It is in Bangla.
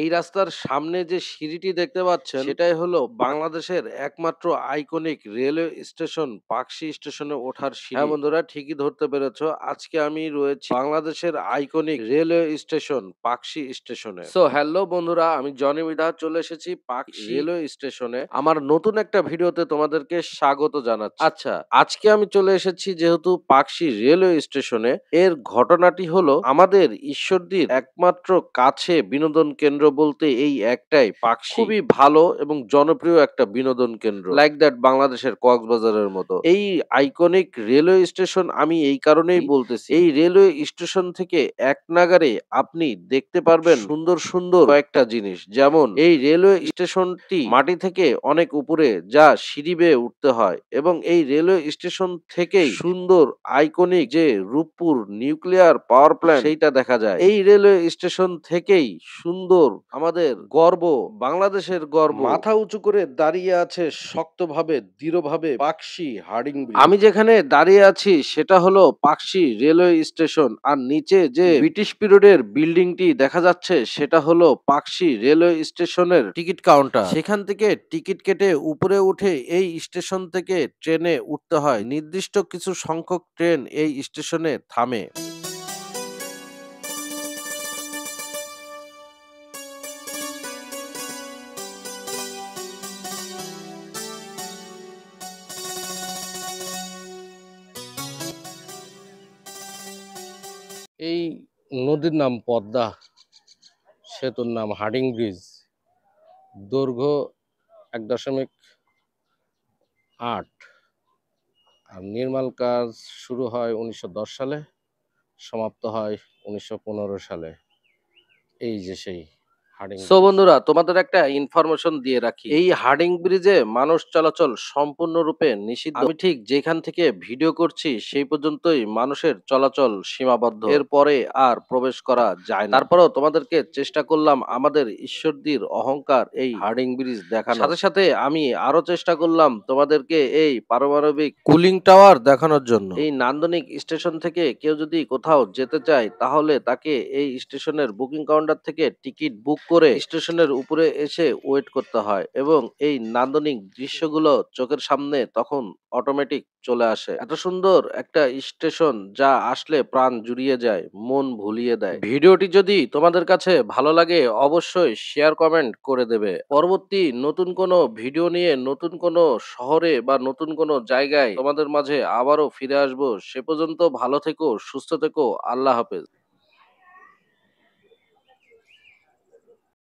এই রাস্তার সামনে যে সিঁড়িটি দেখতে পাচ্ছেন সেটাই হলো বাংলাদেশের একমাত্র আইকনিক রেলওয়ে স্টেশন পাকশি স্টেশনে ওঠার সিঁড়ি। হ্যাঁ বন্ধুরা, ঠিকই ধরতে পেরেছো। আজকে আমি রয়েছি বাংলাদেশের আইকনিক রেলওয়ে স্টেশন পাকশি স্টেশনে। সো হ্যালো বন্ধুরা, আমি জনি মৃধা চলে এসেছি পাকশি রেলওয়ে স্টেশনে। আমার নতুন একটা ভিডিওতে তোমাদেরকে স্বাগত জানাচ্ছি। আচ্ছা, আজকে আমি চলে এসেছি যেহেতু পাকশি রেলওয়ে স্টেশনে, এর ঘটনাটি হলো আমাদের ঈশ্বরদীর একমাত্র কাছে বিনোদন কেন্দ্র বলতে এই একটাই পাকশি। খুবই ভালো এবং জনপ্রিয় একটা বিনোদন কেন্দ্র, লাইক দ্যাট বাংলাদেশের কক্সবাজারের মতো। এই আইকনিক রেলওয়ে স্টেশন আমি এই কারণেই বলতেছি, এই রেলওয়ে স্টেশন থেকে এক নাগারে আপনি দেখতে পারবেন সুন্দর সুন্দর কয়েকটা জিনিস। যেমন এই রেলওয়ে স্টেশনটি মাটি থেকে অনেক উপরে, যা সিঁড়ি বেয়ে উঠতে হয়, এবং এই রেলওয়ে স্টেশন থেকেই সুন্দর আইকনিক যে রূপপুর নিউক্লিয়ার পাওয়ার প্ল্যান্ট সেইটা দেখা যায়। এই রেলওয়ে স্টেশন থেকেই সুন্দর আমাদের গর্ব, বাংলাদেশের গর্ব, মাথা উঁচু করে দাঁড়িয়ে আছে শক্তভাবে দৃঢ়ভাবে পাকশি হার্ডিং ব্রিজ। আমি যেখানে দাঁড়িয়ে আছি সেটা হলো পাকশি রেলওয়ে স্টেশন, আর নিচে যে ব্রিটিশ পিরিয়ডের বিল্ডিংটি দেখা যাচ্ছে সেটা হলো পাকশি রেলওয়ে স্টেশনের টিকিট কাউন্টার। সেখান থেকে টিকিট কেটে উপরে উঠে এই স্টেশন থেকে ট্রেনে উঠতে হয়। নির্দিষ্ট কিছু সংখ্যক ট্রেন এই স্টেশনে থামে। এই নদীর নাম পদ্মা, সেতুর নাম হার্ডিং ব্রিজ। দৈর্ঘ্য 1.8, আর নির্মাণ কাজ শুরু হয় 1910 সালে, সমাপ্ত হয় 1915 সালে। এই যে সেই হার্ডিং। সো বন্ধুরা, তোমাদের একটা ইনফরমেশন দিয়ে রাখি, এই হার্ডিং ব্রিজে মানুষ চলাচল সম্পূর্ণরূপে নিষিদ্ধ। আমি ঠিক যেখান থেকে ভিডিও করছি সেই পর্যন্তই মানুষের চলাচল সীমাবদ্ধ, এরপরে আর প্রবেশ করা যায় না। তারপরেও তোমাদেরকে চেষ্টা করলাম আমাদের ঈশ্বরদীর অহংকার এই হার্ডিং ব্রিজ দেখানোর সাথে সাথে আমি আরো চেষ্টা করলাম তোমাদেরকে এই পারমাণবিক কুলিং টাওয়ার দেখানোর জন্য। এই নান্দনিক স্টেশন থেকে কেউ যদি কোথাও যেতে চায় তাহলে তাকে এই স্টেশনের বুকিং কাউন্টার থেকে টিকিট বুক করে স্টেশনের উপরে এসে ওয়েট করতে হয়, এবং এই নান্দনিক দৃশ্যগুলো চোখের সামনে তখন অটোমেটিক চলে আসে। এত সুন্দর একটা স্টেশন যা আসলে প্রাণ জুড়িয়ে যায়, মন ভুলিয়ে দেয়। ভিডিওটি যদি তোমাদের কাছে ভালো লাগে অবশ্যই শেয়ার কমেন্ট করে দেবে। পরবর্তী নতুন কোনো ভিডিও নিয়ে নতুন কোনো শহরে বা নতুন কোনো জায়গায় তোমাদের মাঝে আবারও ফিরে আসবো। সে পর্যন্ত ভালো থেকো, সুস্থ থেকো, আল্লাহ হাফেজ।